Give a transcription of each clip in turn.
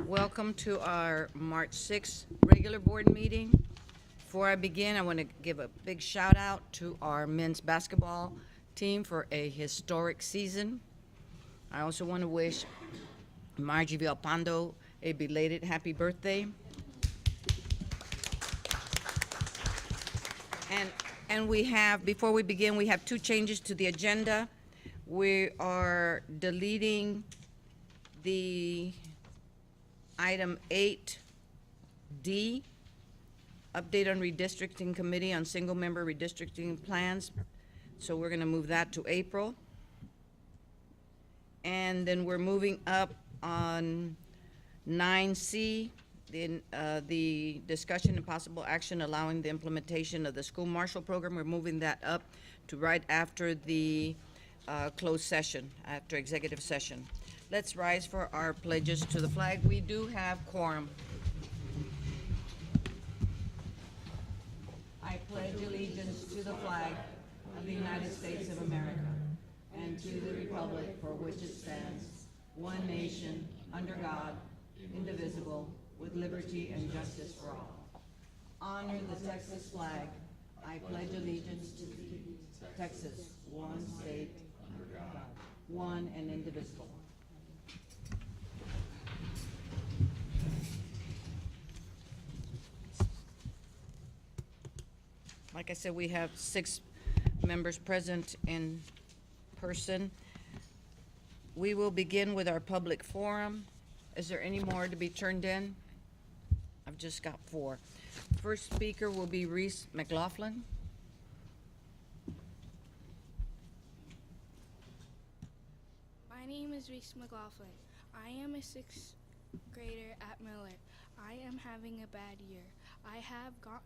Welcome to our March 6th regular board meeting. Before I begin, I want to give a big shout out to our men's basketball team for a historic season. I also want to wish Margie Villalpando a belated happy birthday. And we have, before we begin, we have two changes to the agenda. We are deleting the item 8D, update on redistricting committee on single-member redistricting plans. So we're going to move that to April. And then we're moving up on 9C, the discussion and possible action allowing the implementation of the school marshal program. We're moving that up to right after the closed session, after executive session. Let's rise for our pledges to the flag. We do have quorum. I pledge allegiance to the flag of the United States of America and to the republic for which it stands, one nation, under God, indivisible, with liberty and justice for all. Honor the Texas flag. I pledge allegiance to Texas, one state, under God, one and indivisible. Like I said, we have 6 members present in person. We will begin with our public forum. Is there any more to be turned in? I've just got 4. First speaker will be Reese McLaughlin. My name is Reese McLaughlin. I am a 6th grader at Miller. I am having a bad year. I have not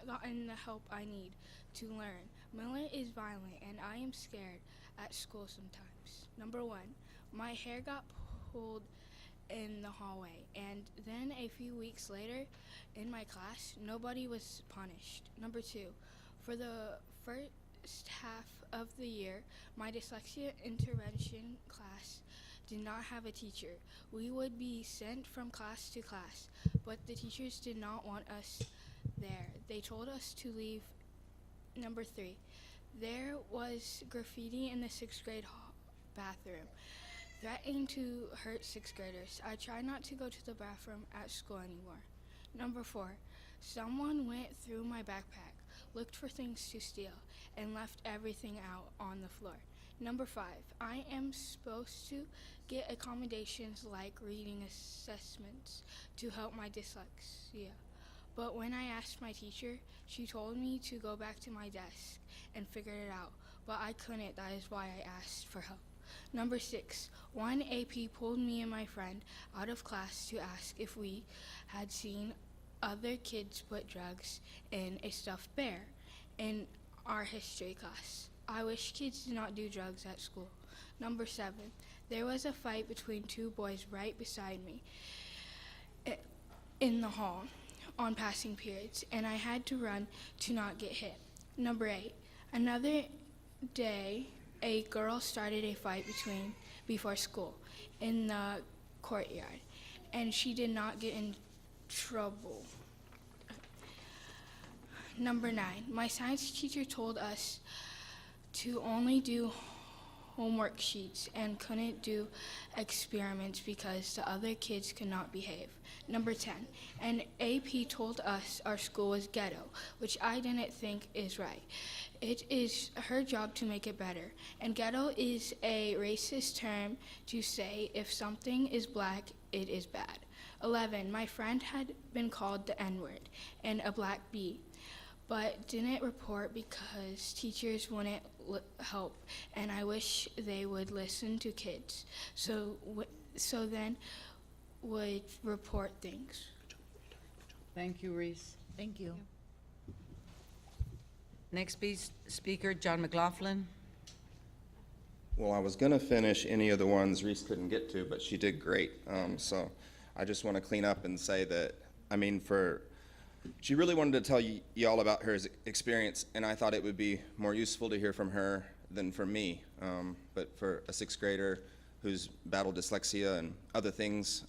gotten the help I need to learn. Miller is violent and I am scared at school sometimes. Number 1, my hair got pulled in the hallway, and then a few weeks later in my class, nobody was punished. Number 2, for the first half of the year, my dyslexia intervention class did not have a teacher. We would be sent from class to class, but the teachers did not want us there. They told us to leave. Number 3, there was graffiti in the 6th grade bathroom, threatening to hurt 6th graders. I try not to go to the bathroom at school anymore. Number 4, someone went through my backpack, looked for things to steal, and left everything out on the floor. Number 5, I am supposed to get accommodations like reading assessments to help my dyslexia. But when I asked my teacher, she told me to go back to my desk and figure it out. But I couldn't, that is why I asked for help. Number 6, one AP pulled me and my friend out of class to ask if we had seen other kids put drugs in a stuffed bear in our history class. I wish kids did not do drugs at school. Number 7, there was a fight between 2 boys right beside me in the hall on passing periods, and I had to run to not get hit. Number 8, another day, a girl started a fight before school in the courtyard, and she did not get in trouble. Number 9, my science teacher told us to only do homework sheets and couldn't do experiments because the other kids could not behave. Number 10, an AP told us our school was ghetto, which I didn't think is right. It is her job to make it better, and ghetto is a racist term to say if something is black, it is bad. 11, my friend had been called the N-word and a black bee, but didn't report because teachers wouldn't help, and I wish they would listen to kids, so then would report things. Thank you, Reese. Thank you. Next speaker, John McLaughlin. Well, I was going to finish any of the ones Reese couldn't get to, but she did great. So I just want to clean up and say that, she really wanted to tell you all about her experience, and I thought it would be more useful to hear from her than from me. But for a 6th grader, who's battled dyslexia and other things.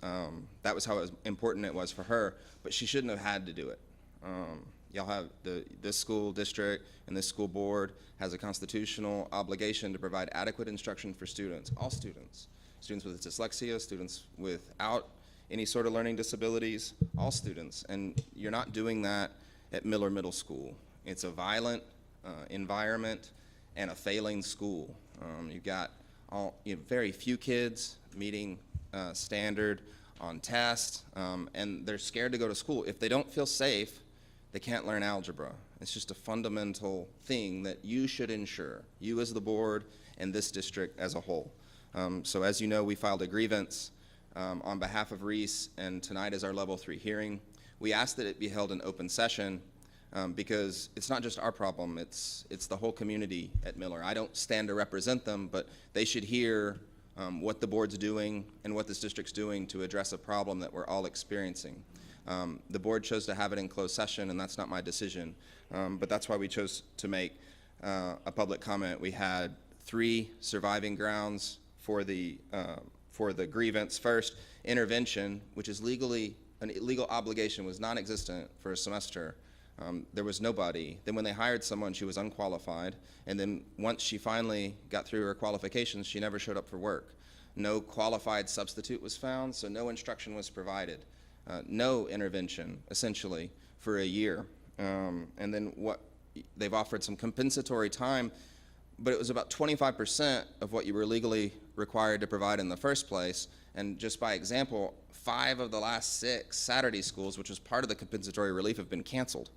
That was how important it was for her, but she shouldn't have had to do it. Y'all have this school district and this school board has a constitutional obligation to provide adequate instruction for students, all students. Students with dyslexia, students without any sort of learning disabilities, all students. And you're not doing that at Miller Middle School. It's a violent environment and a failing school. You've got very few kids meeting standard on tests, and they're scared to go to school. If they don't feel safe, they can't learn algebra. It's just a fundamental thing that you should ensure, you as the board and this district as a whole. So as you know, we filed a grievance on behalf of Reese, and tonight is our level 3 hearing. We asked that it be held in open session because it's not just our problem, it's the whole community at Miller. I don't stand to represent them, but they should hear what the board's doing and what this district's doing to address a problem that we're all experiencing. The board chose to have it in closed session, and that's not my decision, but that's why we chose to make a public comment. We had 3 surviving grounds for the grievance. First, intervention, which is legally an illegal obligation, was non-existent for a semester. There was nobody. Then when they hired someone, she was unqualified, and then once she finally got through her qualifications, she never showed up for work. No qualified substitute was found, so no instruction was provided. No intervention, essentially, for a year. And then they've offered some compensatory time, but it was about 25% of what you were legally required to provide in the first place. And just by example, 5 of the last 6 Saturday schools, which was part of the compensatory relief, have been canceled.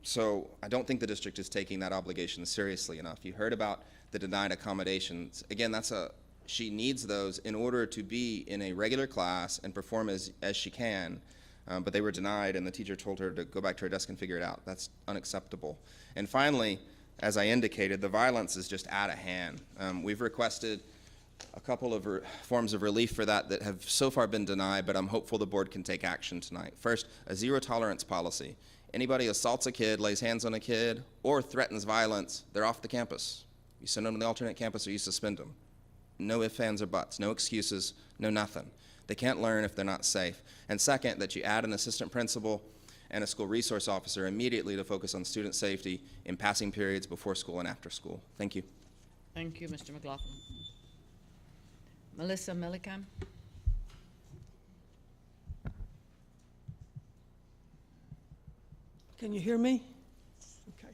So I don't think the district is taking that obligation seriously enough. You heard about the denied accommodations. Again, she needs those in order to be in a regular class and perform as she can, but they were denied, and the teacher told her to go back to her desk and figure it out. That's unacceptable. And finally, as I indicated, the violence is just out of hand. We've requested a couple of forms of relief for that have so far been denied, but I'm hopeful the board can take action tonight. First, a zero tolerance policy. Anybody assaults a kid, lays hands on a kid, or threatens violence, they're off the campus. You send them to the alternate campus or you suspend them. No ifs, ands, or buts, no excuses, no nothing. They can't learn if they're not safe. And second, that you add an assistant principal and a school resource officer immediately to focus on student safety in passing periods before school and after school. Thank you. Thank you, Mr. McLaughlin. Melissa Millican. Can you hear me? Okay.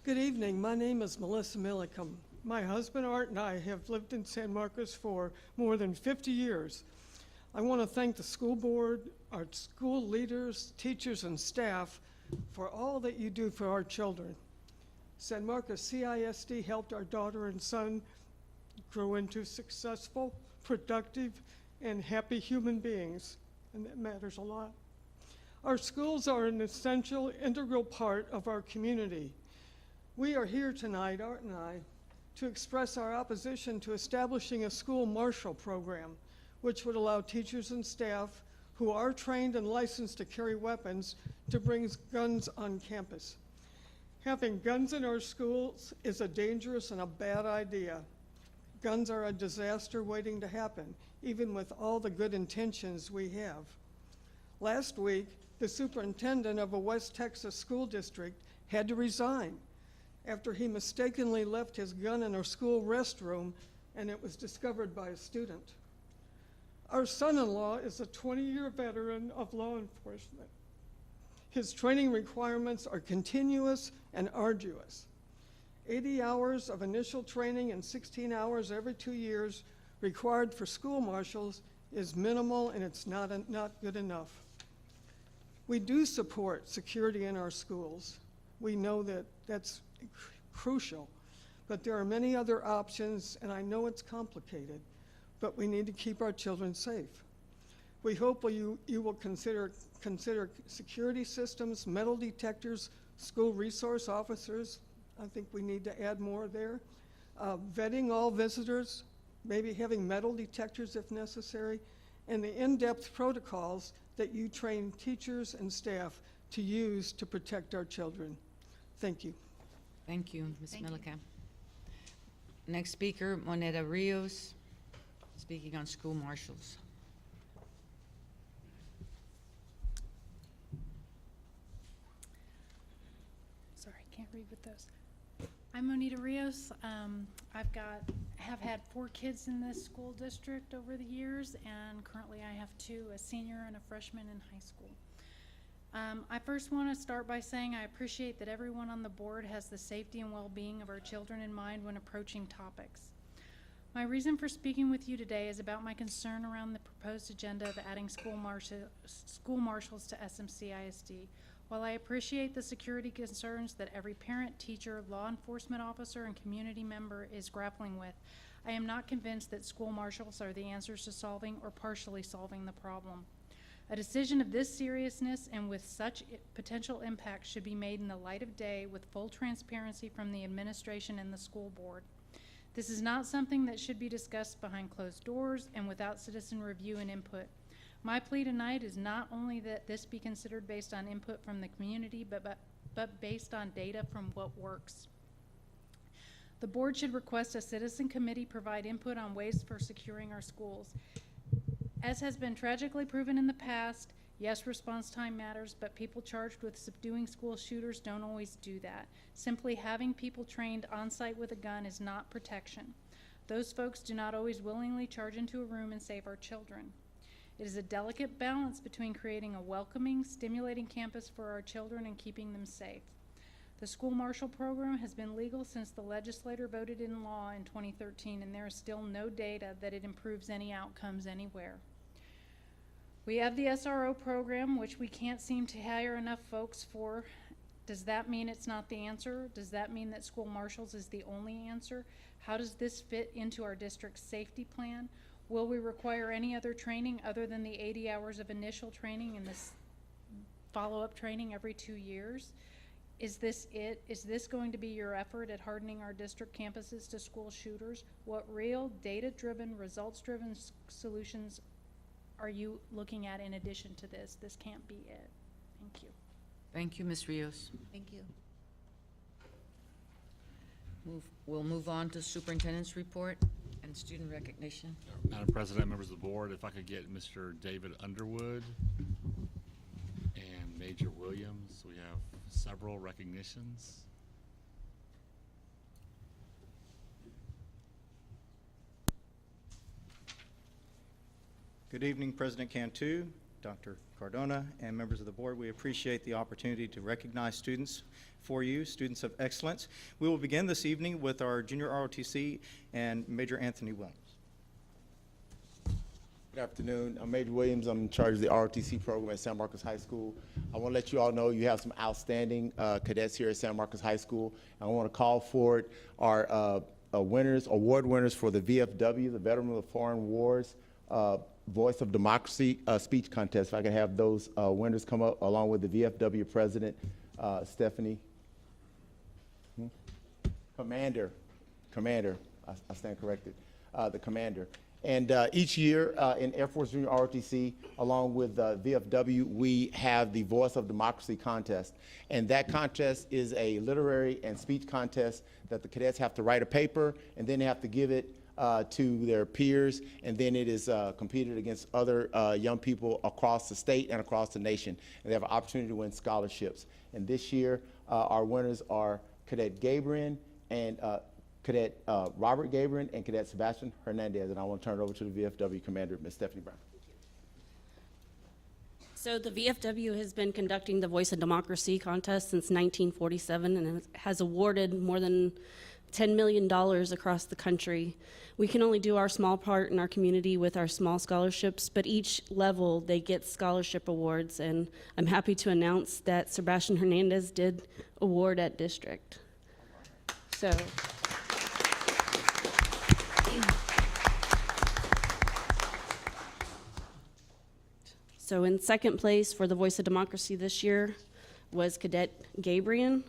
Good evening. My name is Melissa Millicum. My husband Art and I have lived in San Marcos for more than 50 years. I want to thank the school board, our school leaders, teachers, and staff for all that you do for our children. San Marcos CISD helped our daughter and son grow into successful, productive, and happy human beings, and that matters a lot. Our schools are an essential, integral part of our community. We are here tonight, Art and I, to express our opposition to establishing a school marshal program, which would allow teachers and staff who are trained and licensed to carry weapons to bring guns on campus. Having guns in our schools is a dangerous and a bad idea. Guns are a disaster waiting to happen, even with all the good intentions we have. Last week, the superintendent of a West Texas school district had to resign after he mistakenly left his gun in our school restroom and it was discovered by a student. Our son-in-law is a 20-year veteran of law enforcement. His training requirements are continuous and arduous. 80 hours of initial training and 16 hours every 2 years required for school marshals is minimal, and it's not good enough. We do support security in our schools. We know that that's crucial, but there are many other options, and I know it's complicated, but we need to keep our children safe. We hope you will consider security systems, metal detectors, school resource officers. I think we need to add more there. Vetting all visitors, maybe having metal detectors if necessary, and the in-depth protocols that you train teachers and staff to use to protect our children. Thank you. Thank you, Ms. Millican. Next speaker, Moneta Rios. Speaking on school marshals. Sorry, can't read with those. I'm Monita Rios. Have had 4 kids in this school district over the years, and currently I have 2, a senior and a freshman in high school. I first want to start by saying I appreciate that everyone on the board has the safety and well-being of our children in mind when approaching topics. My reason for speaking with you today is about my concern around the proposed agenda of adding school marshals to SMCISD. While I appreciate the security concerns that every parent, teacher, law enforcement officer, and community member is grappling with, I am not convinced that school marshals are the answers to solving or partially solving the problem. A decision of this seriousness and with such potential impact should be made in the light of day with full transparency from the administration and the school board. This is not something that should be discussed behind closed doors and without citizen review and input. My plea tonight is not only that this be considered based on input from the community, but based on data from what works. The board should request a citizen committee provide input on ways for securing our schools. As has been tragically proven in the past, yes, response time matters, but people charged with subduing school shooters don't always do that. Simply having people trained on site with a gun is not protection. Those folks do not always willingly charge into a room and save our children. It is a delicate balance between creating a welcoming, stimulating campus for our children and keeping them safe. The school marshal program has been legal since the legislature voted in law in 2013, and there is still no data that it improves any outcomes anywhere. We have the SRO program, which we can't seem to hire enough folks for. Does that mean it's not the answer? Does that mean that school marshals is the only answer? How does this fit into our district's safety plan? Will we require any other training other than the 80 hours of initial training and this follow-up training every 2 years? Is this it? Is this going to be your effort at hardening our district campuses to school shooters? What real, data-driven, results-driven solutions are you looking at in addition to this? This can't be it. Thank you. Thank you, Ms. Rios. Thank you. We'll move on to superintendent's report and student recognition. Madam President, members of the board, if I could get Mr. David Underwood and Major Williams. We have several recognitions. Good evening, President Cantu, Dr. Cardona, and members of the board. We appreciate the opportunity to recognize students for you, students of excellence. We will begin this evening with our junior ROTC and Major Anthony Williams. Good afternoon. I'm Major Williams. I'm in charge of the ROTC program at San Marcos High School. I want to let you all know you have some outstanding cadets here at San Marcos High School. I want to call forward our award winners for the VFW, the Veteran of the Foreign Wars Voice of Democracy speech contest. If I can have those winners come up along with the VFW president, Stephanie. Commander, I stand corrected, the commander. And each year in Air Force Junior ROTC, along with VFW, we have the Voice of Democracy contest. And that contest is a literary and speech contest that the cadets have to write a paper, and then they have to give it to their peers, and then it is competed against other young people across the state and across the nation. And they have an opportunity to win scholarships. And this year, our winners are Cadet Gabriel and Cadet Robert Gabriel and Cadet Sebastian Hernandez. And I want to turn it over to the VFW commander, Ms. Stephanie Brown. So the VFW has been conducting the Voice of Democracy contest since 1947 and has awarded more than $10 million across the country. We can only do our small part in our community with our small scholarships, but each level they get scholarship awards, and I'm happy to announce that Sebastian Hernandez did award at district. So in second place for the Voice of Democracy this year was Cadet Gabriel.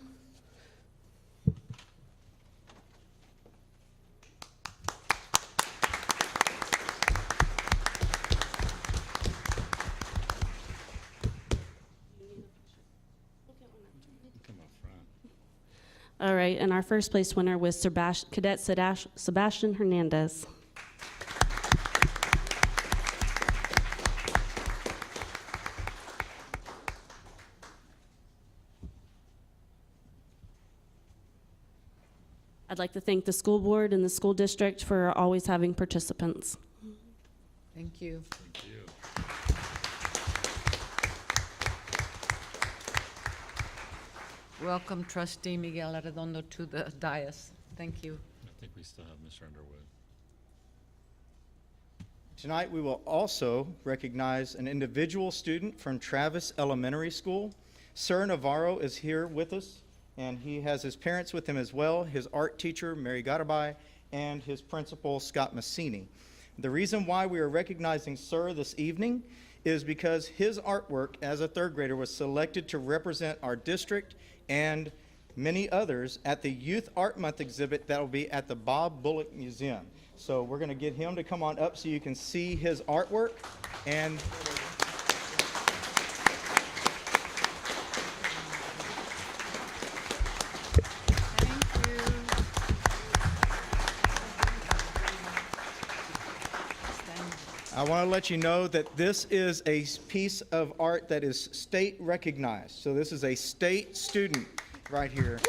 All right, and our first place winner was Cadet Sebastian Hernandez. I'd like to thank the school board and the school district for always having participants. Thank you. Thank you. Welcome trustee Miguel Arredondo to the dais. Thank you. I think we still have Mr. Underwood. Tonight, we will also recognize an individual student from Travis Elementary School. Sir Navarro is here with us, and he has his parents with him as well, his art teacher, Mary Garabai, and his principal, Scott Massini. The reason why we are recognizing Sir this evening is because his artwork as a third grader was selected to represent our district and many others at the Youth Art Month exhibit that will be at the Bob Bullock Museum. So we're going to get him to come on up so you can see his artwork. And I want to let you know that this is a piece of art that is state recognized. So this is a state student right here.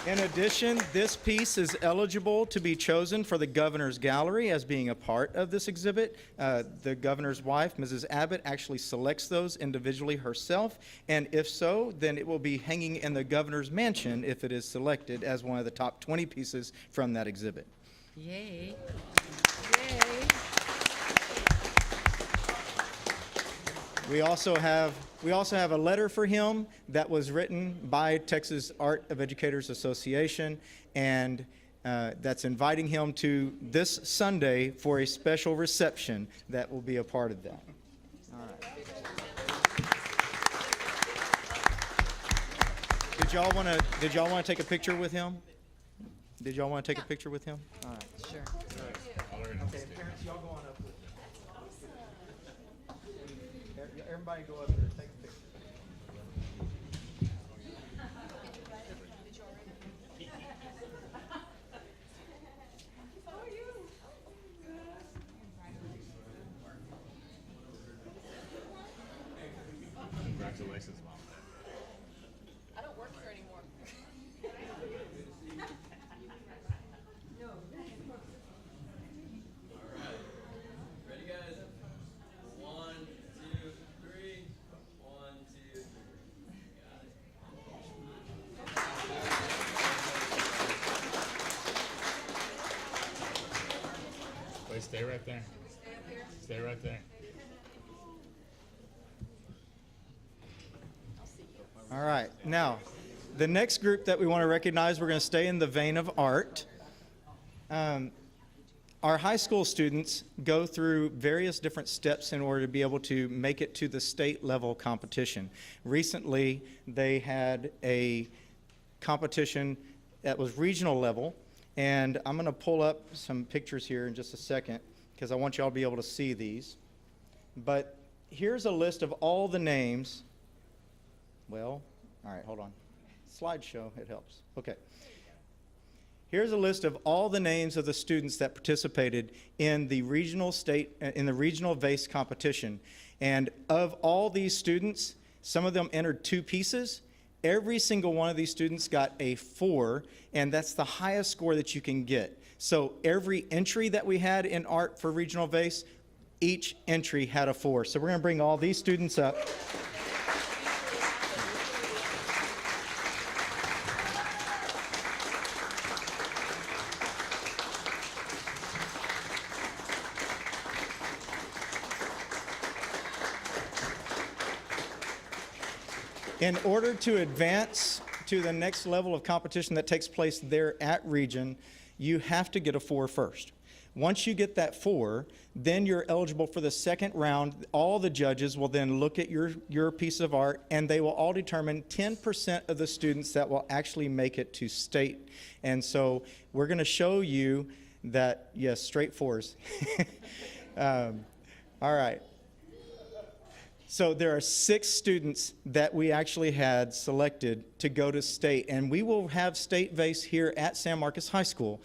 In addition, this piece is eligible to be chosen for the Governor's Gallery as being a part of this exhibit. The Governor's wife, Mrs. Abbott, actually selects those individually herself, and if so, then it will be hanging in the Governor's mansion if it is selected as one of the top 20 pieces from that exhibit. Yay. Yay. We also have a letter for him that was written by Texas Art of Educators Association, and that's inviting him to this Sunday for a special reception that will be a part of that. All right. Did y'all want to take a picture with him? Did y'all want to take a picture with him? All right. Sure. Okay, parents, y'all go on up with him. Everybody go up there and take a picture. Congratulations, Mom. I don't work here anymore. Ready, guys? 1, 2, 3. 1, 2, 3. Wait, stay right there. Stay right there. All right. Now, the next group that we want to recognize, we're going to stay in the vein of art. Our high school students go through various different steps in order to be able to make it to the state level competition. Recently, they had a competition that was regional level, and I'm going to pull up some pictures here in just a second because I want you all to be able to see these. But here's a list of all the names. Well, all right, hold on. Slideshow, it helps. Okay. Here's a list of all the names of the students that participated in the regional vase competition. And of all these students, some of them entered 2 pieces. Every single one of these students got a 4, and that's the highest score that you can get. So every entry that we had in art for regional vase, each entry had a 4. So we're going to bring all these students up. In order to advance to the next level of competition that takes place there at Region, you have to get a 4 first. Once you get that 4, then you're eligible for the second round. All the judges will then look at your piece of art, and they will all determine 10% of the students that will actually make it to state. And so we're going to show you that, yes, straight 4s. All right. So there are 6 students that we actually had selected to go to state, and we will have state vase here at San Marcos High School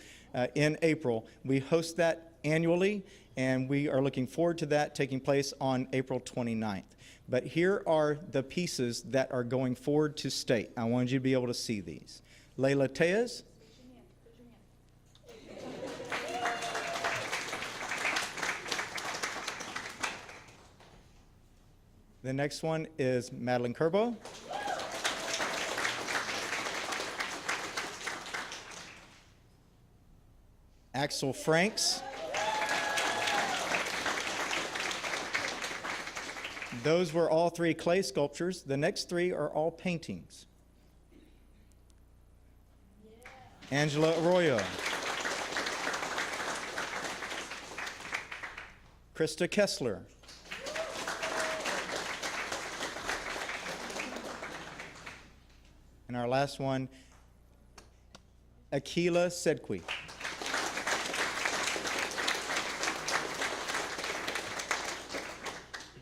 in April. We host that annually, and we are looking forward to that taking place on April 29th. But here are the pieces that are going forward to state. I wanted you to be able to see these. Layla Tejas. The next one is Madeline Kerbo. Axel Franks. Those were all three clay sculptures. The next three are all paintings. Angela Arroyo. Krista Kessler. And our last one, Akila Sedqui.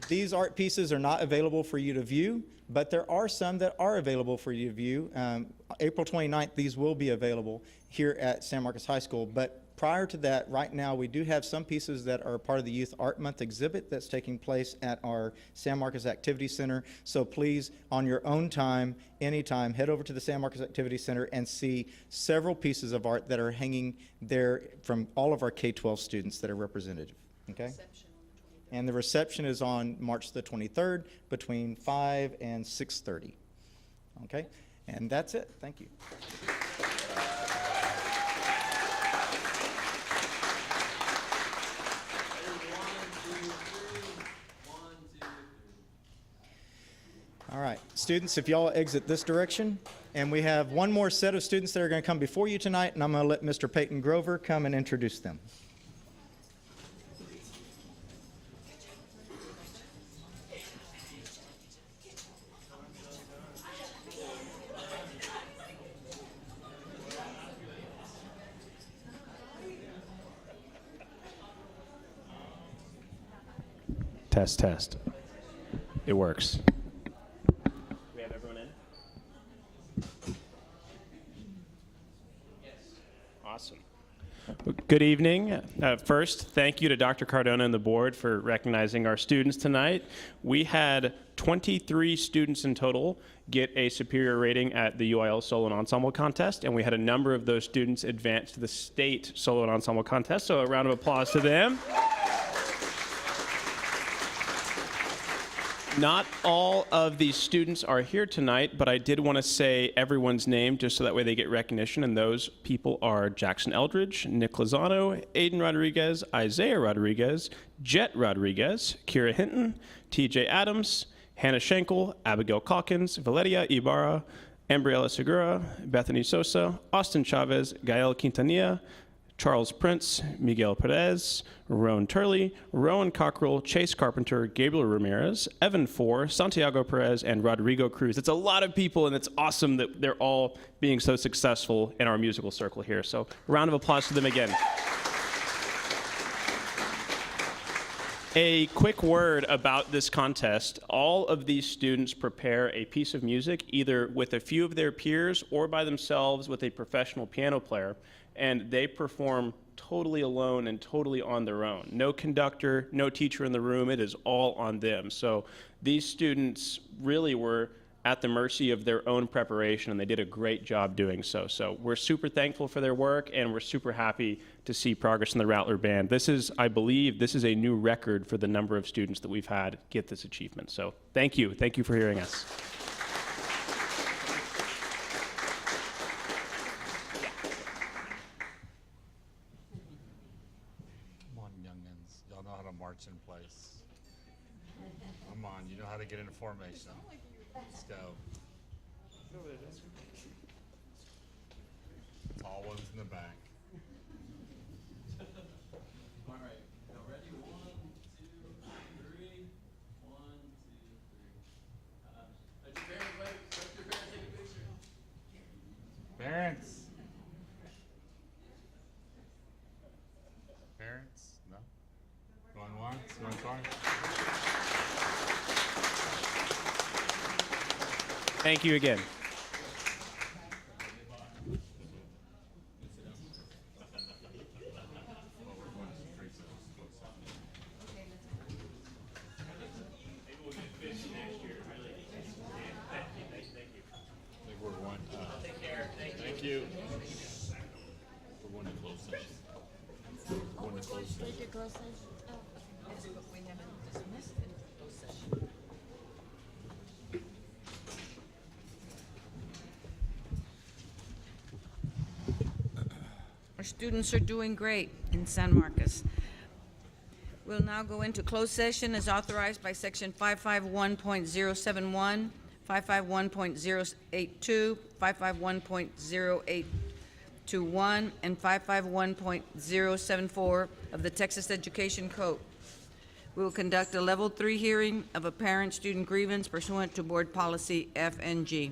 These art pieces are not available for you to view, but there are some that are available for you to view. April 29th, these will be available here at San Marcos High School. But prior to that, right now, we do have some pieces that are part of the Youth Art Month exhibit that's taking place at our San Marcos Activity Center. So please, on your own time, anytime, head over to the San Marcos Activity Center and see several pieces of art that are hanging there from all of our K-12 students that are representative. Okay? And the reception is on March the 23rd between 5 and 6:30. Okay? And that's it. Thank you. All right, students, if y'all exit this direction, and we have one more set of students that are going to come before you tonight, and I'm going to let Mr. Peyton Grover come and introduce them. Test, test. It works. We have everyone in? Yes. Awesome. Good evening. First, thank you to Dr. Cardona and the board for recognizing our students tonight. We had 23 students in total get a superior rating at the UIL Solo and Ensemble Contest, and we had a number of those students advance to the state Solo and Ensemble Contest, so a round of applause to them. Not all of these students are here tonight, but I did want to say everyone's name just so that way they get recognition, and those people are Jackson Eldridge, Nick Lozano, Aiden Rodriguez, Isaiah Rodriguez, Jet Rodriguez, Kira Hinton, TJ Adams, Hannah Schenkel, Abigail Calkins, Valeria Ibarra, Ambriella Segura, Bethany Sosa, Austin Chavez, Gael Quintanilla, Charles Prince, Miguel Perez, Rowan Turley, Rowan Cockrell, Chase Carpenter, Gabriel Ramirez, Evan Four, Santiago Perez, and Rodrigo Cruz. It's a lot of people, and it's awesome that they're all being so successful in our musical circle here. So a round of applause to them again. A quick word about this contest. All of these students prepare a piece of music, either with a few of their peers or by themselves with a professional piano player, and they perform totally alone and totally on their own. No conductor, no teacher in the room. It is all on them. So these students really were at the mercy of their own preparation, and they did a great job doing so. So we're super thankful for their work, and we're super happy to see progress in the Rattler Band. This is, I believe, this is a new record for the number of students that we've had get this achievement. So thank you. Thank you for hearing us. Come on, youngins. Y'all know how to march in place. Come on, you know how to get into formation. Let's go. Tall ones in the back. All right, y'all ready? 1, 2, 3. 1, 2, 3. Let your parents wait. Let your parents take a picture. Parents. Parents? No? Going once? Going twice? Thank you again. Going straight to closed session. Oh. Yes, but we haven't dismissed in closed session. Our students are doing great in San Marcos. We'll now go into closed session as authorized by section 551.071, 551.082, 551.0821, and 551.074 of the Texas Education Code. We will conduct a level 3 hearing of a parent-student grievance pursuant to board policy FNG.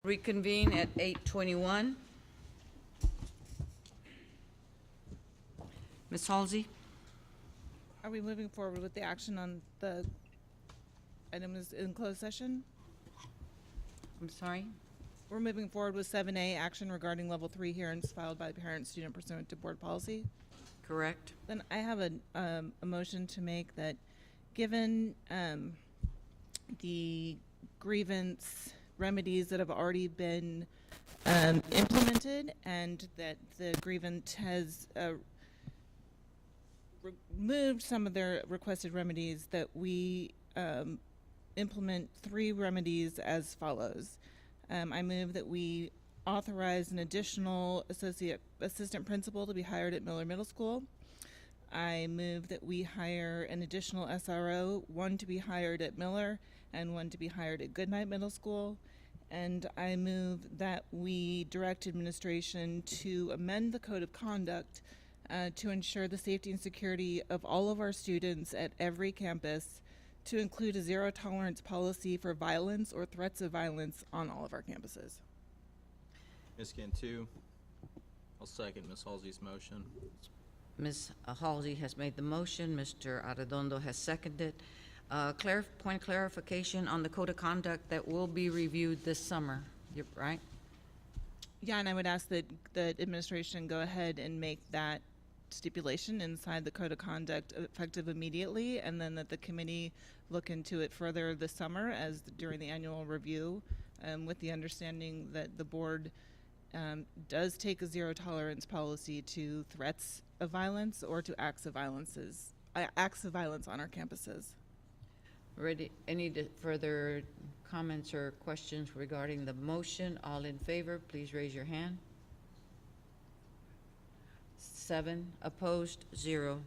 Reconvene at 8:21. Ms. Halsey? Are we moving forward with the action on the items in closed session? I'm sorry? We're moving forward with 7A, action regarding level 3 hearings filed by parent student pursuant to board policy. Correct? Then I have a motion to make that, given the grievance remedies that have already been implemented, and that the grievance has removed some of their requested remedies, that we implement 3 remedies as follows. I move that we authorize an additional assistant principal to be hired at Miller Middle School. I move that we hire an additional SRO, 1 to be hired at Miller and 1 to be hired at Goodnight Middle School. And I move that we direct administration to amend the code of conduct to ensure the safety and security of all of our students at every campus, to include a zero tolerance policy for violence or threats of violence on all of our campuses. Ms. Cantu, I'll second Ms. Halsey's motion. Ms. Halsey has made the motion. Mr. Arredondo has seconded. Point clarification on the code of conduct that will be reviewed this summer, right? Yeah, and I would ask that the administration go ahead and make that stipulation inside the code of conduct effective immediately, and then that the committee look into it further this summer as during the annual review, with the understanding that the board does take a zero tolerance policy to threats of violence or to acts of violence on our campuses. Ready? Any further comments or questions regarding the motion? All in favor, please raise your hand. 7 opposed, 0.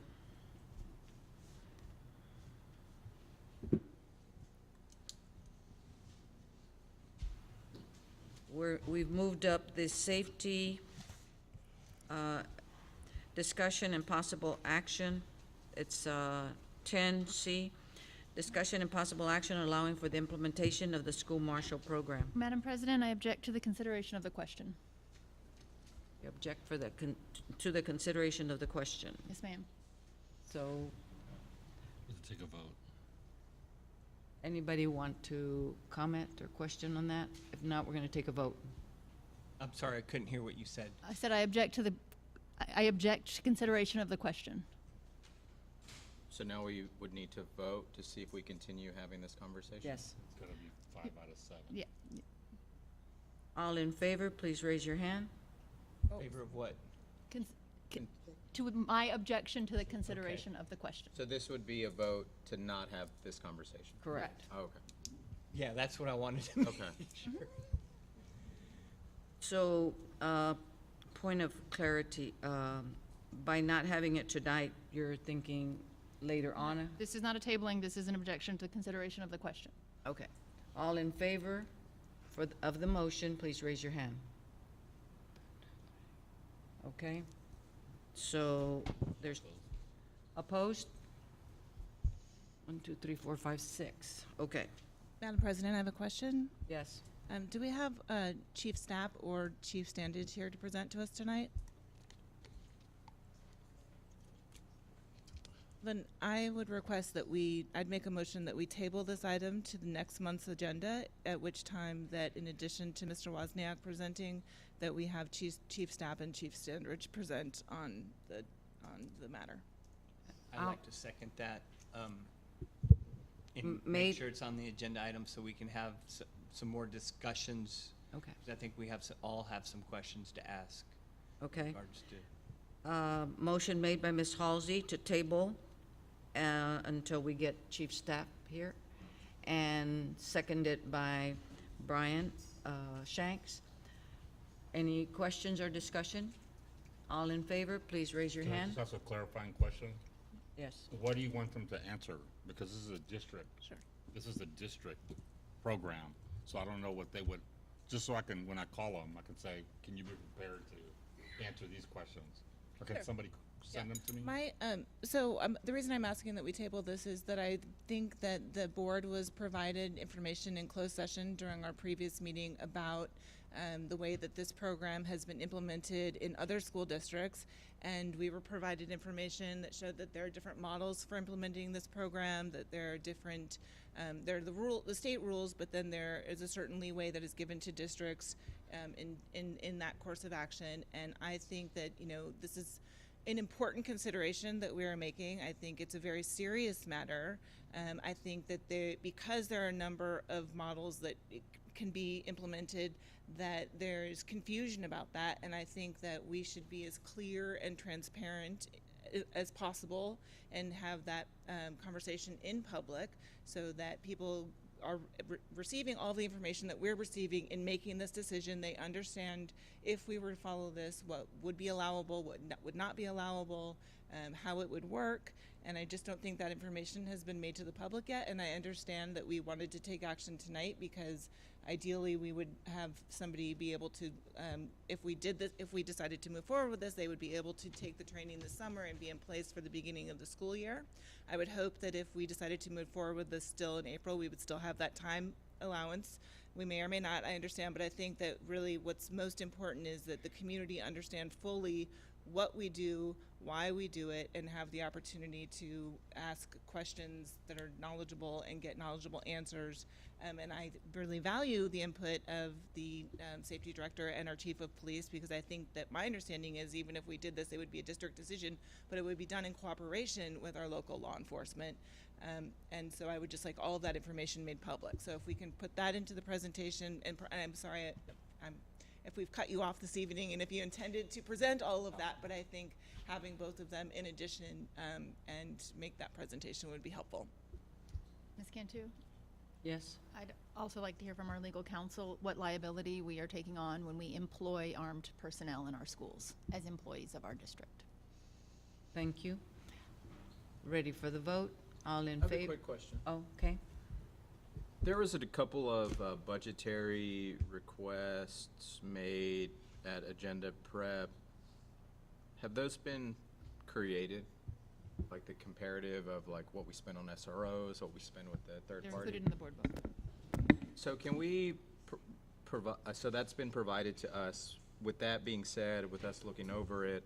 We've moved up the safety discussion and possible action. It's 10C, discussion and possible action allowing for the implementation of the school marshal program. Madam President, I object to the consideration of the question. You object for to the consideration of the question. Yes, ma'am. So, Let's take a vote. anybody want to comment or question on that? If not, we're going to take a vote. I'm sorry, I couldn't hear what you said. I said I object to consideration of the question. So now we would need to vote to see if we continue having this conversation? Yes. It's gonna be 5 out of 7. Yeah. All in favor, please raise your hand. Favor of what? To my objection to the consideration of the question. So this would be a vote to not have this conversation? Correct. Oh, okay. Yeah, that's what I wanted to make Okay. sure. So, point of clarity, by not having it tonight, you're thinking later on? This is not a tabling, this is an objection to consideration of the question. Okay. All in favor of the motion, please raise your hand. Okay. So there's opposed? 1, 2, 3, 4, 5, 6. Okay. Madam President, I have a question. Yes. Do we have Chief Stapp or Chief Standage here to present to us tonight? Then I would request that I'd make a motion that we table this item to the next month's agenda, at which time that in addition to Mr. Wozniak presenting, that we have Chief Stapp and Chief Standage present on the matter. I'd like to second that. And Made- make sure it's on the agenda item so we can have some more discussions. Okay. 'Cause I think we all have some questions to ask in Okay. regards to. Motion made by Ms. Halsey to table until we get Chief Staff here, and seconded by Brian Shanks. Any questions or discussion? All in favor, please raise your Can I hand. just ask a clarifying question? Yes. What do you want them to answer? Because this is a district. Sure. This is a district program, so I don't know what they would, just so I can, when I call them, I can say, can you be prepared to answer these questions? Or can somebody send them to me? The reason I'm asking that we table this is that I think that the board was provided information in closed session during our previous meeting about the way that this program has been implemented in other school districts, and we were provided information that showed that there are different models for implementing this program, that there are different, there are the state rules, but then there is a certain leeway that is given to districts in that course of action. And I think that, this is an important consideration that we are making. I think it's a very serious matter. I think that because there are a number of models that can be implemented, that there's confusion about that, and I think that we should be as clear and transparent as possible and have that conversation in public so that people are receiving all the information that we're receiving in making this decision. They understand if we were to follow this, what would be allowable, what would not be allowable, how it would work. And I just don't think that information has been made to the public yet. And I understand that we wanted to take action tonight because ideally we would have somebody be able to, if we decided to move forward with this, they would be able to take the training this summer and be in place for the beginning of the school year. I would hope that if we decided to move forward with this still in April, we would still have that time allowance. We may or may not, I understand, but I think that really what's most important is that the community understand fully what we do, why we do it, and have the opportunity to ask questions that are knowledgeable and get knowledgeable answers. And I really value the input of the safety director and our chief of police, because I think that my understanding is even if we did this, it would be a district decision, but it would be done in cooperation with our local law enforcement. And so I would just like all of that information made public. So if we can put that into the presentation, and I'm sorry if we've cut you off this evening and if you intended to present all of that, but I think having both of them in addition and make that presentation would be helpful. Ms. Cantu? Yes? I'd also like to hear from our legal counsel what liability we are taking on when we employ armed personnel in our schools as employees of our district. Thank you. Ready for the vote? All in I have favor? a quick question. Oh, okay. There was a couple of budgetary requests made at agenda prep. Have those been created? Like the comparative of like what we spend on SROs, what we spend with the third They're party? included in the board book. So can we provide, so that's been provided to us. With that being said, with us looking over it,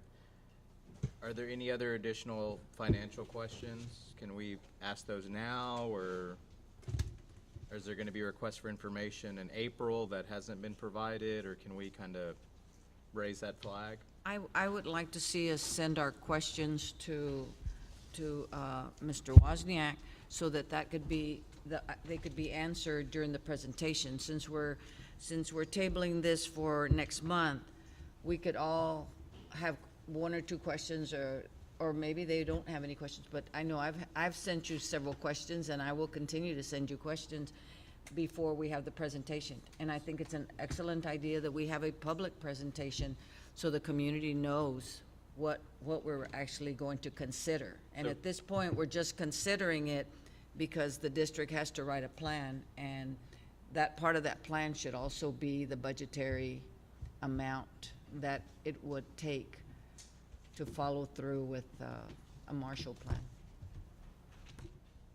are there any other additional financial questions? Can we ask those now, or is there gonna be requests for information in April that hasn't been provided, or can we kind of raise that flag? I would like to see us send our questions to Mr. Wozniak so that they could be answered during the presentation. Since we're tabling this for next month, we could all have one or two questions, or maybe they don't have any questions, but I know I've sent you several questions, and I will continue to send you questions before we have the presentation. And I think it's an excellent idea that we have a public presentation so the community knows what we're actually going to consider. And at this point, we're just considering it because the district has to write a plan, and that part of that plan should also be the budgetary amount that it would take to follow through with a Marshall Plan.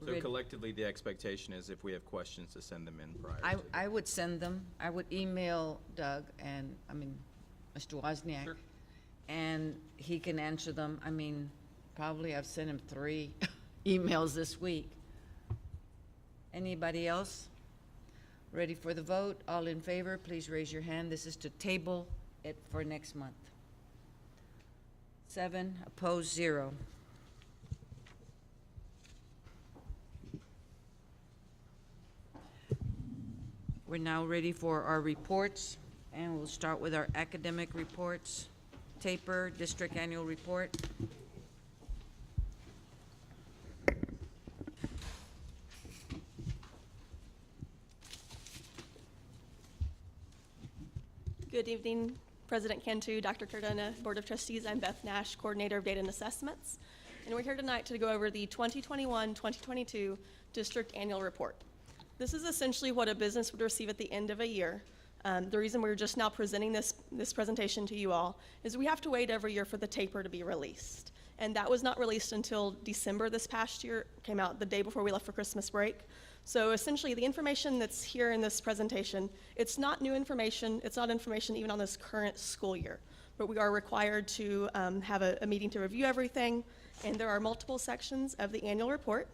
So collectively, the expectation is if we have questions to send them in prior to. I would send them. I would email Doug and, Mr. Wozniak. Sure. And he can answer them. Probably I've sent him 3 emails this week. Anybody else? Ready for the vote? All in favor, please raise your hand. This is to table it for next month. 7, opposed, 0. We're now ready for our reports, and we'll start with our academic reports. Taper, District Annual Report. Good evening, President Cantu, Dr. Cardona, Board of Trustees. I'm Beth Nash, Coordinator of Data and Assessments, and we're here tonight to go over the 2021-2022 District Annual Report. This is essentially what a business would receive at the end of a year. The reason we're just now presenting this presentation to you all is we have to wait every year for the taper to be released. and that was not released until December this past year. It came out the day before we left for Christmas break. So essentially, the information that's here in this presentation, it's not new information. It's not information even on this current school year. But we are required to have a meeting to review everything, and there are multiple sections of the annual report.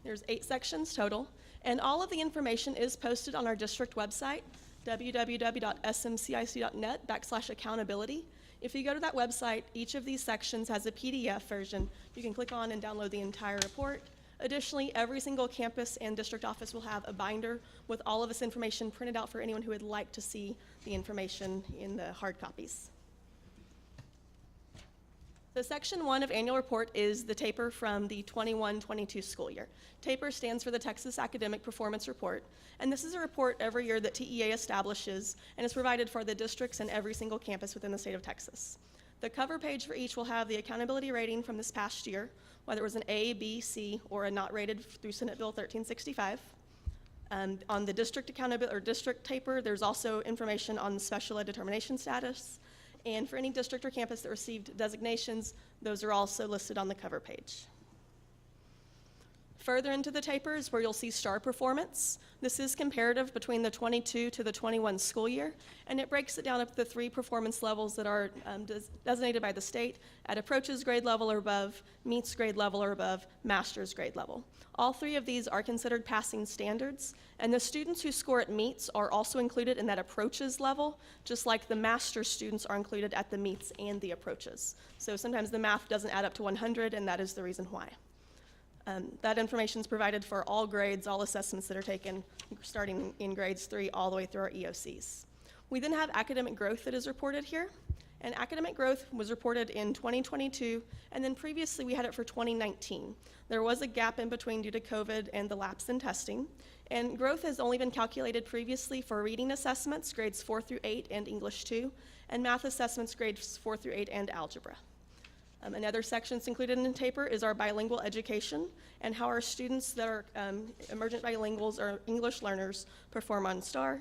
There's 8 sections total, and all of the information is posted on our district website, www.smcisd.net/accountability. If you go to that website, each of these sections has a PDF version. You can click on and download the entire report. Additionally, every single campus and district office will have a binder with all of this information printed out for anyone who would like to see the information in the hard copies. So section 1 of annual report is the taper from the 21-22 school year. TAPER stands for the Texas Academic Performance Report, and this is a report every year that TEA establishes and is provided for the districts and every single campus within the state of Texas. The cover page for each will have the accountability rating from this past year, whether it was an A, B, C, or a not rated through Senate Bill 1365. On the district accountability or district taper, there's also information on the special ed determination status. And for any district or campus that received designations, those are also listed on the cover page. Further into the tapers where you'll see star performance. This is comparative between the 22 to the 21 school year, and it breaks it down up to the 3 performance levels that are designated by the state at approaches grade level or above, meets grade level or above, master's grade level. All 3 of these are considered passing standards, and the students who score at meets are also included in that approaches level, just like the master's students are included at the meets and the approaches. So sometimes the math doesn't add up to 100, and that is the reason why. That information is provided for all grades, all assessments that are taken, starting in grades 3 all the way through our EOCs. We then have academic growth that is reported here, and academic growth was reported in 2022, and then previously we had it for 2019. There was a gap in between due to COVID and the lapse in testing, and growth has only been calculated previously for reading assessments, grades 4 through 8 and English 2, and math assessments, grades 4 through 8 and algebra. Another section that's included in the taper is our bilingual education and how our students that are emergent bilinguals or English learners perform on STAR.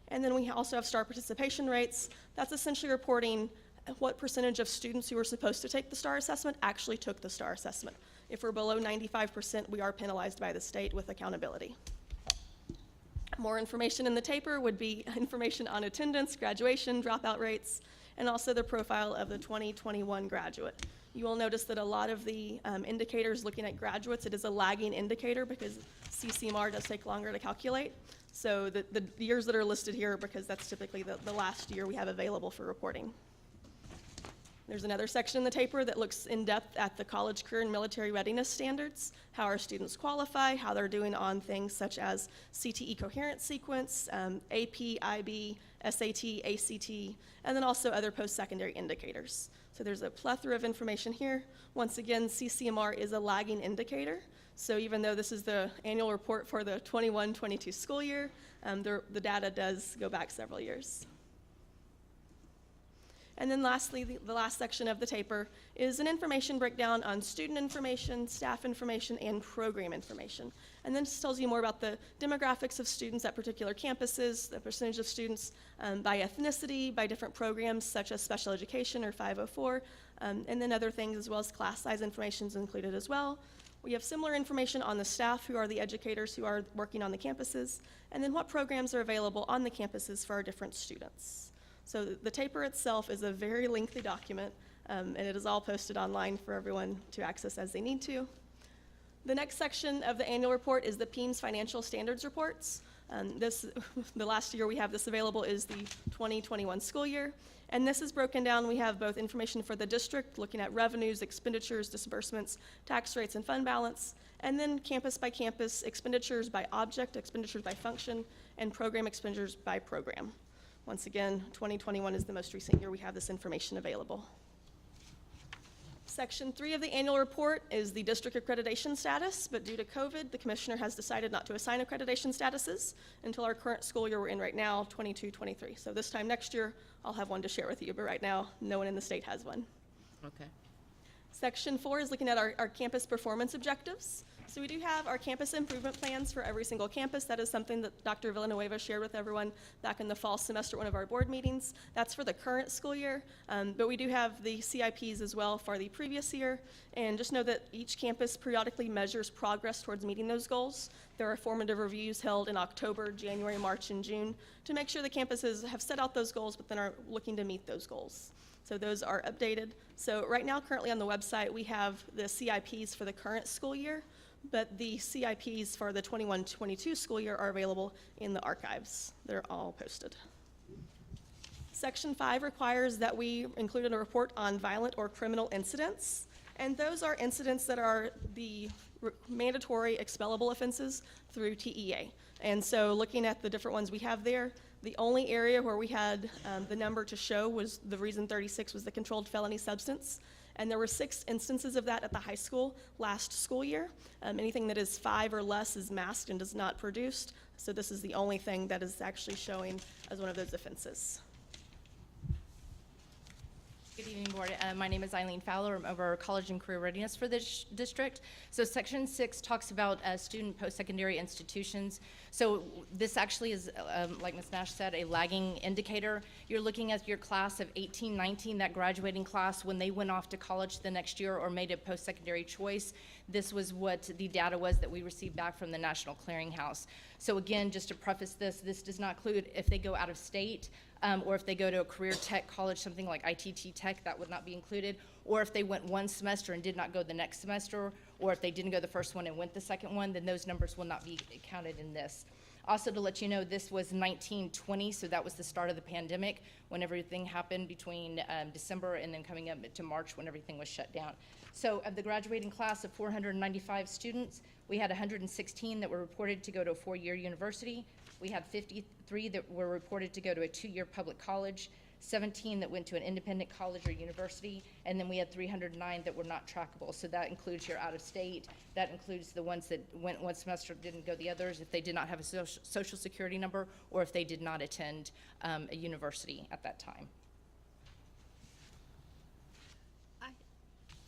And then we also have STAR participation rates. That's essentially reporting what percentage of students who were supposed to take the STAR assessment actually took the STAR assessment. If we're below 95%, we are penalized by the state with accountability. More information in the taper would be information on attendance, graduation, dropout rates, and also the profile of the 2021 graduate. You will notice that a lot of the indicators looking at graduates, it is a lagging indicator because CCMR does take longer to calculate. So the years that are listed here, because that's typically the last year we have available for reporting. There's another section in the taper that looks in depth at the college, career, and military readiness standards, how our students qualify, how they're doing on things such as CTE coherence sequence, AP, IB, SAT, ACT, and then also other post-secondary indicators. So there's a plethora of information here. Once again, CCMR is a lagging indicator. So even though this is the annual report for the 21-22 school year, the data does go back several years. And then lastly, the last section of the taper is an information breakdown on student information, staff information, and program information. And then this tells you more about the demographics of students at particular campuses, the percentage of students by ethnicity, by different programs such as special education or 504, and then other things as well as class size information is included as well. We have similar information on the staff who are the educators who are working on the campuses, and then what programs are available on the campuses for our different students. So the taper itself is a very lengthy document, and it is all posted online for everyone to access as they need to. The next section of the annual report is the PEIMS Financial Standards Reports. The last year we have this available is the 2021 school year, and this is broken down. We have both information for the district, looking at revenues, expenditures, disbursements, tax rates, and fund balance, and then campus by campus, expenditures by object, expenditures by function, and program expenditures by program. Once again, 2021 is the most recent year we have this information available. Section 3 of the annual report is the district accreditation status, but due to COVID, the commissioner has decided not to assign accreditation statuses until our current school year we're in right now, 22-23. So this time next year, I'll have one to share with you, but right now, no one in the state has one. Okay. Section 4 is looking at our campus performance objectives. So we do have our campus improvement plans for every single campus. That is something that Dr. Villanueva shared with everyone back in the fall semester at one of our board meetings. That's for the current school year, but we do have the CIPs as well for the previous year. And just know that each campus periodically measures progress towards meeting those goals. There are formative reviews held in October, January, March, and June to make sure the campuses have set out those goals, but then are looking to meet those goals. So those are updated. So right now, currently on the website, we have the CIPs for the current school year, but the CIPs for the 21-22 school year are available in the archives. They're all posted. Section 5 requires that we include a report on violent or criminal incidents, and those are incidents that are the mandatory expellable offenses through TEA. And so looking at the different ones we have there, the only area where we had the number to show was the reason 36 was the controlled felony substance. And there were 6 instances of that at the high school last school year. Anything that is 5 or less is masked and does not produced. So this is the only thing that is actually showing as one of those offenses. Good evening, Board. My name is Eileen Fowler. I'm over college and career readiness for this district. So Section 6 talks about student post-secondary institutions. So this actually is, like Ms. Nash said, a lagging indicator. You're looking at your class of 18, 19, that graduating class, when they went off to college the next year or made a post-secondary choice. This was what the data was that we received back from the National Clearinghouse. So again, just to preface this, this does not include if they go out of state, or if they go to a career tech college, something like ITT Tech, that would not be included. Or if they went one semester and did not go the next semester, or if they didn't go the first one and went the second one, then those numbers will not be counted in this. Also, to let you know, this was 1920, so that was the start of the pandemic, when everything happened between December and then coming up to March when everything was shut down. So of the graduating class of 495 students, we had 116 that were reported to go to a 4-year university. We had 53 that were reported to go to a 2-year public college, 17 that went to an independent college or university, and then we had 309 that were not trackable. So that includes your out-of-state, that includes the ones that went one semester, didn't go the others, if they did not have a social security number, or if they did not attend a university at that time.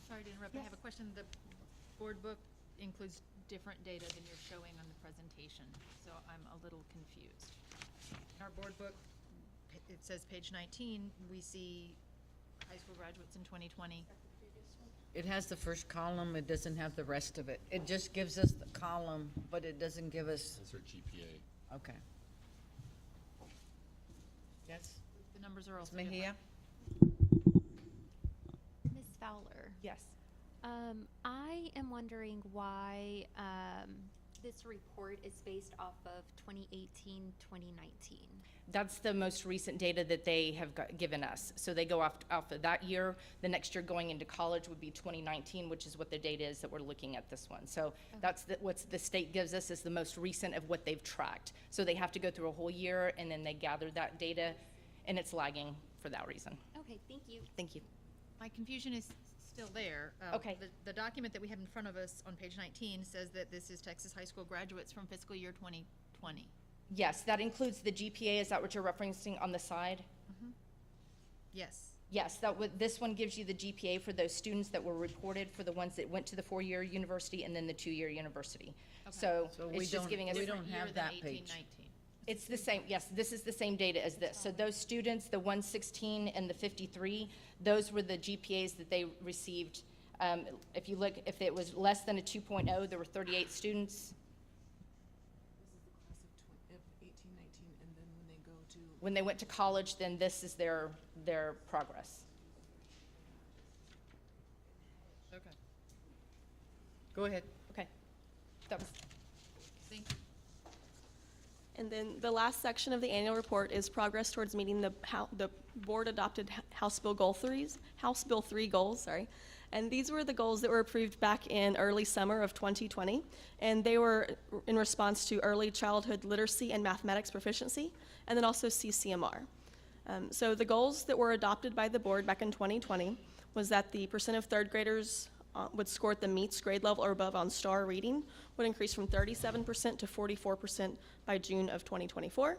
Sorry to interrupt. I have a question. The board book includes different data than you're showing on the presentation, so I'm a little confused. In our board book, it says page 19, we see high school graduates in 2020. It has the first column, it doesn't have the rest of it. It just gives us the column, but it doesn't give us, That's our GPA. okay. Yes, The numbers are also Ms. Mejia? Ms. Fowler, Yes. I am wondering why this report is based off of 2018, 2019. That's the most recent data that they have given us. So they go off of that year. The next year going into college would be 2019, which is what the data is that we're looking at this one. So that's what the state gives us is the most recent of what they've tracked. So they have to go through a whole year and then they gather that data, and it's lagging for that reason. Okay, thank you. Thank you. My confusion is still there. Okay. The document that we have in front of us on page 19 says that this is Texas high school graduates from fiscal year 2020. Yes, that includes the GPA. Is that what you're referencing on the side? Yes. Yes, this one gives you the GPA for those students that were reported for the ones that went to the 4-year university and then the 2-year university. So So we it's just don't- giving us. we don't have that 18, page. 19. It's the same, yes, this is the same data as this. So those students, the 116 and the 53, those were the GPAs that they received. If you look, if it was less than a 2.0, there were 38 students. When they went to college, then this is their progress. Okay. Go ahead. Okay. That was. Thank you. And then the last section of the annual report is progress towards meeting the board-adopted House Bill 3 goals, sorry. And these were the goals that were approved back in early summer of 2020. And they were in response to early childhood literacy and mathematics proficiency, and then also CCMR. So the goals that were adopted by the board back in 2020 was that the percent of third graders would score at the meets grade level or above on STAR reading would increase from 37% to 44% by June of 2024.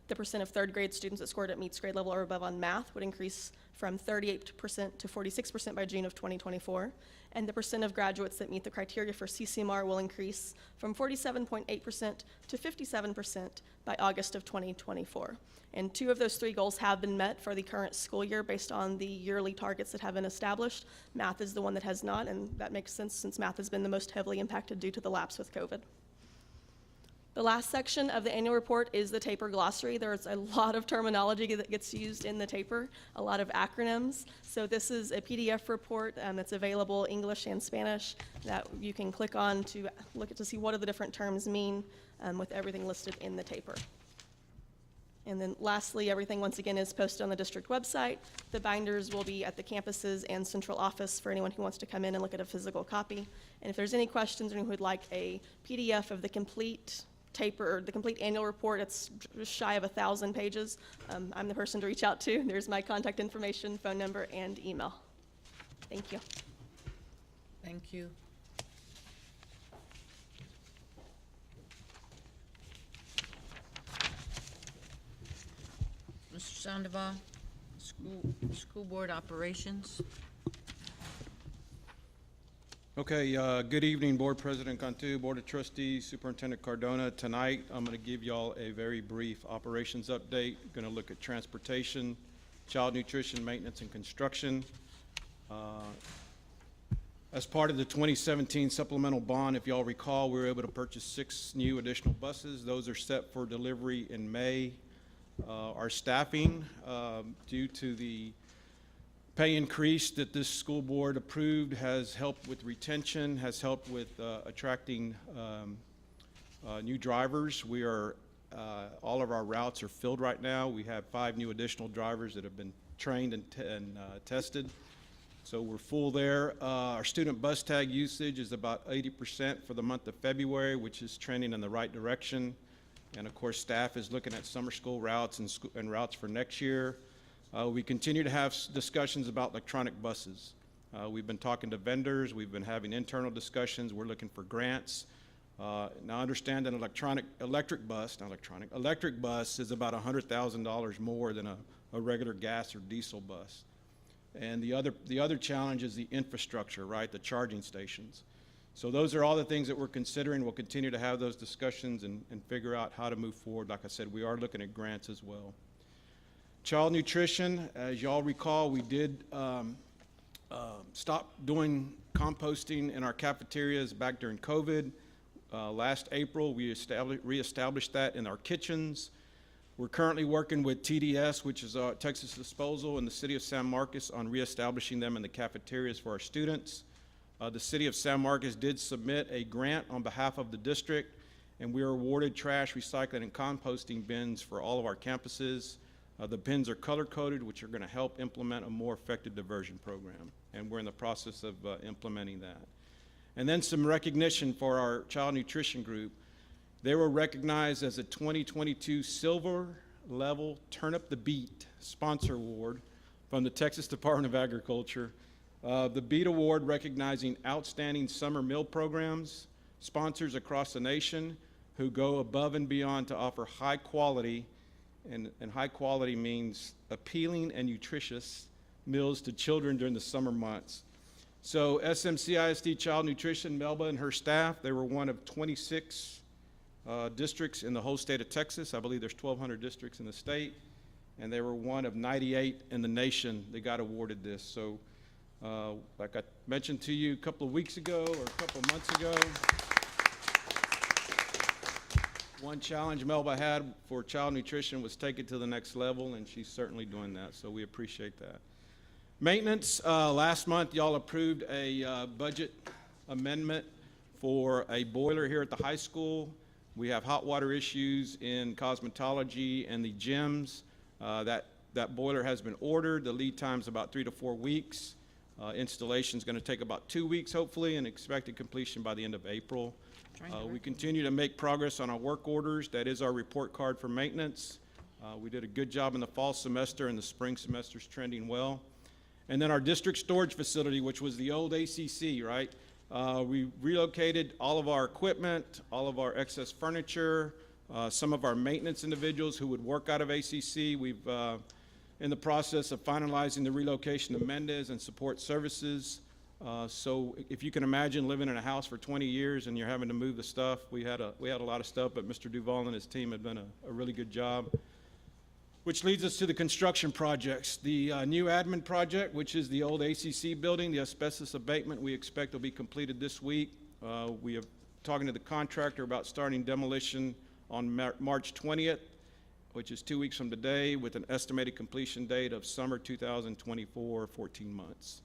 The percent of third grade students that scored at meets grade level or above on math would increase from 38% to 46% by June of 2024. And the percent of graduates that meet the criteria for CCMR will increase from 47.8% to 57% by August of 2024. And 2 of those 3 goals have been met for the current school year based on the yearly targets that have been established. Math is the one that has not, and that makes sense since math has been the most heavily impacted due to the lapse with COVID. The last section of the annual report is the TAPER glossary. There's a lot of terminology that gets used in the TAPER, a lot of acronyms. So this is a PDF report that's available English and Spanish that you can click on to look at to see what do the different terms mean with everything listed in the TAPER. And then lastly, everything once again is posted on the district website. The binders will be at the campuses and central office for anyone who wants to come in and look at a physical copy. And if there's any questions or anyone who would like a PDF of the complete TAPER, or the complete annual report, it's just shy of 1,000 pages. I'm the person to reach out to. There's my contact information, phone number, and email. Thank you. Thank you. Mr. Sandoval, school board operations. Okay, good evening, Board President Cantu, Board of Trustees, Superintendent Cardona. Tonight, I'm going to give y'all a very brief operations update. Going to look at transportation, child nutrition, maintenance, and construction. As part of the 2017 supplemental bond, if y'all recall, we were able to purchase 6 new additional buses. Those are set for delivery in May. Our staffing, due to the pay increase that this school board approved, has helped with retention, has helped with attracting new drivers. We are, all of our routes are filled right now. We have 5 new additional drivers that have been trained and tested. So we're full there. Our student bus tag usage is about 80% for the month of February, which is trending in the right direction. And of course, staff is looking at summer school routes and routes for next year. We continue to have discussions about electronic buses. We've been talking to vendors. We've been having internal discussions. We're looking for grants. Now understand an electric bus is about $100,000 more than a regular gas or diesel bus. And the other challenge is the infrastructure, right? The charging stations. So those are all the things that we're considering. We'll continue to have those discussions and figure out how to move forward. Like I said, we are looking at grants as well. Child nutrition, as y'all recall, we did stop doing composting in our cafeterias back during COVID. Last April, we reestablished that in our kitchens. We're currently working with TDS, which is Texas Disposal, in the city of San Marcos on reestablishing them in the cafeterias for our students. The city of San Marcos did submit a grant on behalf of the district, and we are awarded trash, recycling, and composting bins for all of our campuses. The bins are color-coded, which are going to help implement a more effective diversion program, and we're in the process of implementing that. And then some recognition for our child nutrition group. They were recognized as a 2022 Silver Level Turn Up the Beat Sponsor Award from the Texas Department of Agriculture. The BEAT Award recognizing outstanding summer meal programs, sponsors across the nation who go above and beyond to offer high quality, and high quality means appealing and nutritious meals to children during the summer months. So SMCISD Child Nutrition, Melba and her staff, they were one of 26 districts in the whole state of Texas. I believe there's 1,200 districts in the state, and they were one of 98 in the nation that got awarded this. So like I mentioned to you a couple of weeks ago or a couple of months ago, one challenge Melba had for child nutrition was take it to the next level, and she's certainly doing that, so we appreciate that. Maintenance, last month y'all approved a budget amendment for a boiler here at the high school. We have hot water issues in cosmetology and the gyms. That boiler has been ordered. The lead time is about 3 to 4 weeks. Installation is going to take about 2 weeks, hopefully, and expected completion by the end of April. We continue to make progress on our work orders. That is our report card for maintenance. We did a good job in the fall semester, and the spring semester is trending well. And then our district storage facility, which was the old ACC, right? We relocated all of our equipment, all of our excess furniture, Some of our maintenance individuals who would work out of ACC, we've in the process of finalizing the relocation to Mendez and support services. So if you can imagine living in a house for 20 years and you're having to move the stuff, we had a lot of stuff, but Mr. Duval and his team have done a really good job. Which leads us to the construction projects. The new admin project, which is the old ACC building, the asbestos abatement, we expect will be completed this week. We are talking to the contractor about starting demolition on March 20th, which is 2 weeks from today, with an estimated completion date of summer 2024, 14 months.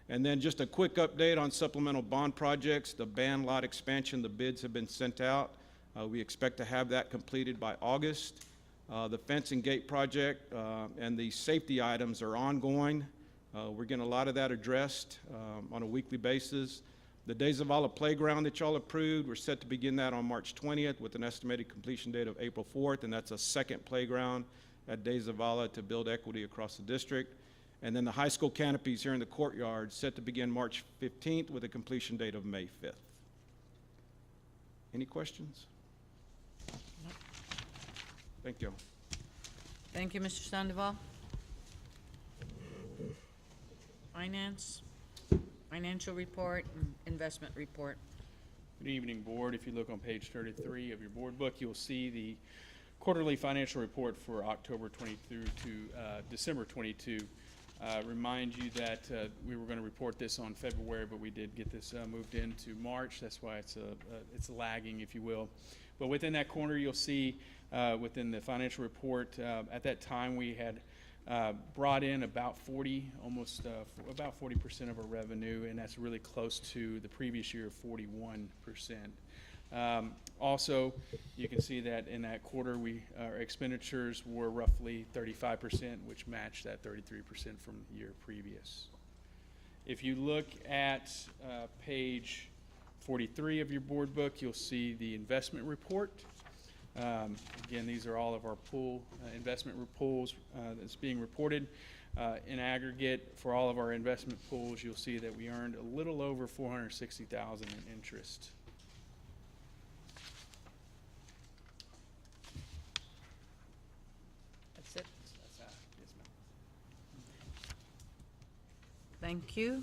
And then just a quick update on supplemental bond projects. The band lot expansion, the bids have been sent out. We expect to have that completed by August. The fence and gate project and the safety items are ongoing. We're getting a lot of that addressed on a weekly basis. The De Zavala playground that y'all approved, we're set to begin that on March 20th with an estimated completion date of April 4th, and that's a second playground at De Zavala to build equity across the district. And then the high school canopies here in the courtyard set to begin March 15th with a completion date of May 5th. Any questions? Thank you. Thank you, Mr. Sandoval. Finance, financial report, and investment report. Good evening, Board. If you look on page 33 of your board book, you'll see the quarterly financial report for October 22 to December 22. Remind you that we were going to report this on February, but we did get this moved into March. That's why it's lagging, if you will. But within that corner, you'll see within the financial report, at that time we had brought in about about 40% of our revenue, and that's really close to the previous year of 41%. Also, you can see that in that quarter, our expenditures were roughly 35%, which matched that 33% from the year previous. If you look at page 43 of your board book, you'll see the investment report. Again, these are all of our pool investment pools that's being reported. In aggregate, for all of our investment pools, you'll see that we earned a little over $460,000 in interest. That's it. Yes, ma'am. Thank you.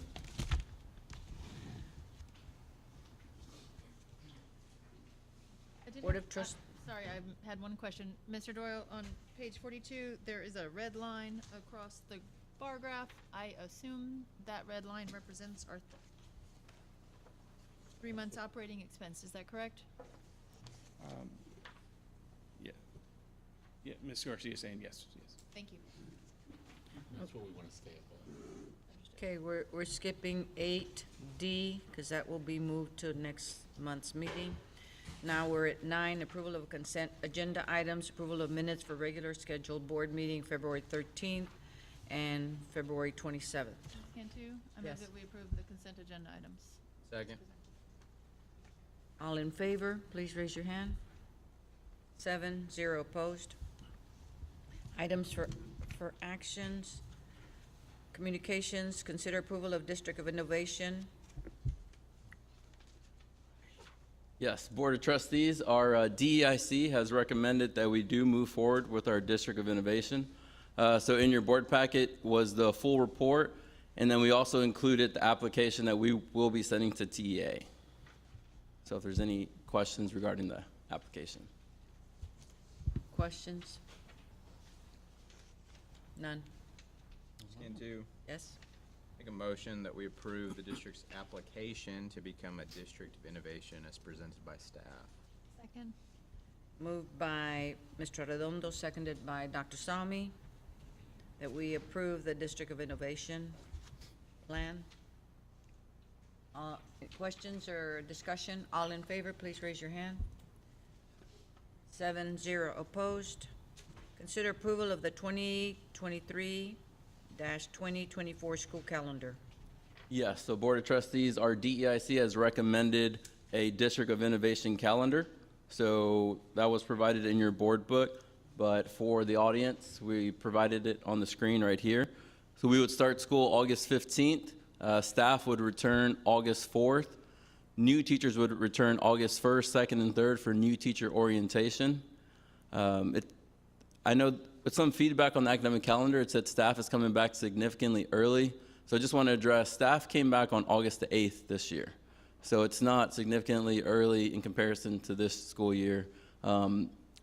Board of Trustees. Sorry, I had one question. Mr. Doyle, on page 42, there is a red line across the bar graph. I assume that red line represents our 3 months operating expense. Is that correct? Yeah, Ms. Garcia is saying yes. Thank you. That's what we want to stay above. Okay, we're skipping 8D because that will be moved to next month's meeting. Now we're at 9, approval of consent agenda items, approval of minutes for regular scheduled board meeting February 13th and February 27th. Cantu, I move Yes. that we approve the consent agenda items. Second. All in favor, please raise your hand. 7, 0 opposed. Items for actions. Communications, consider approval of District of Innovation. Yes, Board of Trustees, our DEIC has recommended that we do move forward with our District of Innovation. So in your board packet was the full report, and then we also included the application that we will be sending to TEA. So if there's any questions regarding the application. Questions? None. Cantu, Yes? make a motion that we approve the district's application to become a District of Innovation as presented by staff. Second. Moved by Mr. Redondo, seconded by Dr. Salmi, that we approve the District of Innovation plan. Questions or discussion? All in favor, please raise your hand. 7, 0 opposed. Consider approval of the 2023-2024 school calendar. Yes, so Board of Trustees, our DEIC has recommended a District of Innovation calendar. So that was provided in your board book, but for the audience, we provided it on the screen right here. So we would start school August 15th. Staff would return August 4th. New teachers would return August 1st, 2nd, and 3rd for new teacher orientation. I know with some feedback on the academic calendar, it said staff is coming back significantly early. So I just want to address, staff came back on August the 8th this year. So it's not significantly early in comparison to this school year.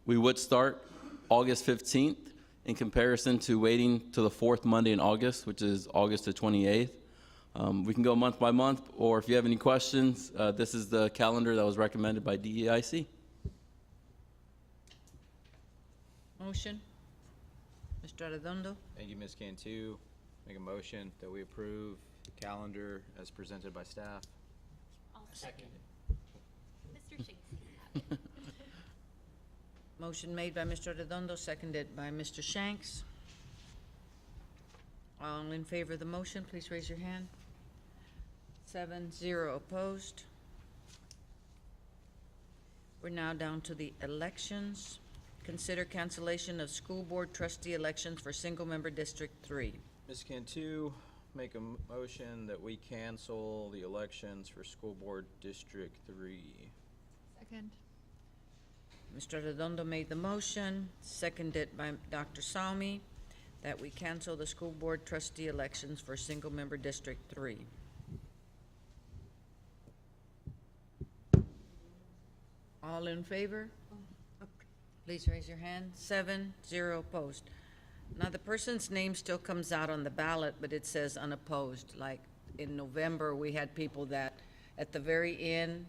We would start August 15th in comparison to waiting to the fourth Monday in August, which is August the 28th. We can go month by month, or if you have any questions, this is the calendar that was recommended by DEIC. Motion? Mr. Arredondo? Thank you, Ms. Cantu. Make a motion that we approve the calendar as presented by staff. I'll second it. Mr. Shanks. Motion made by Mr. Arredondo, seconded by Mr. Shanks. All in favor of the motion, please raise your hand. 7-0 opposed. We're now down to the elections. Consider cancellation of school board trustee elections for single-member District 3. Ms. Cantu, make a motion that we cancel the elections for School Board District 3. Second. Mr. Arredondo made the motion, seconded by Dr. Salmi, that we cancel the school board trustee elections for single-member District 3. All in favor? Please raise your hand. 7-0 opposed. Now, the person's name still comes out on the ballot, but it says unopposed. Like in November, we had people that, at the very end,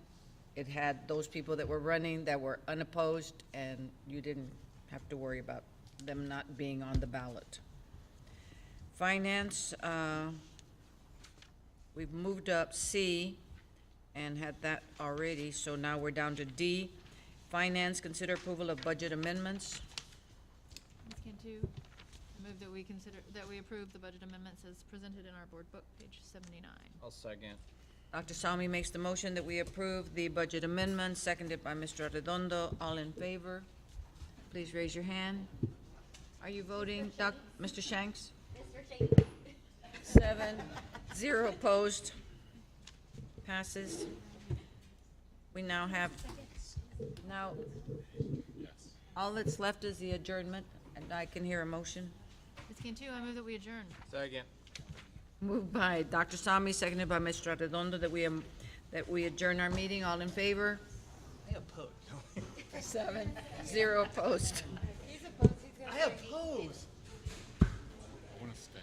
it had those people that were running that were unopposed, and you didn't have to worry about them not being on the ballot. Finance, we've moved up C and had that already, so now we're down to D. Finance, consider approval of budget amendments. Ms. Cantu, I move that we approve the budget amendments as presented in our board book, page 79. I'll second. Dr. Salmi makes the motion that we approve the budget amendments, seconded by Mr. Arredondo. All in favor? Please raise your hand. Are you voting, Mr. Shanks? Mr. Shanks. 7-0 opposed. Passes. We now have, all that's left is the adjournment, and I can hear a motion. Ms. Cantu, I move that we adjourn. Second. Moved by Dr. Salmi, seconded by Mr. Arredondo, that we adjourn our meeting. All in favor? I oppose. 7-0 opposed. I oppose. I want to stay.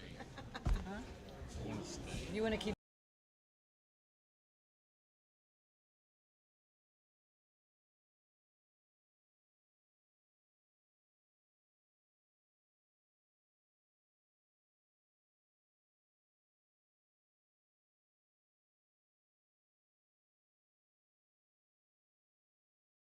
I want to stay. You want to keep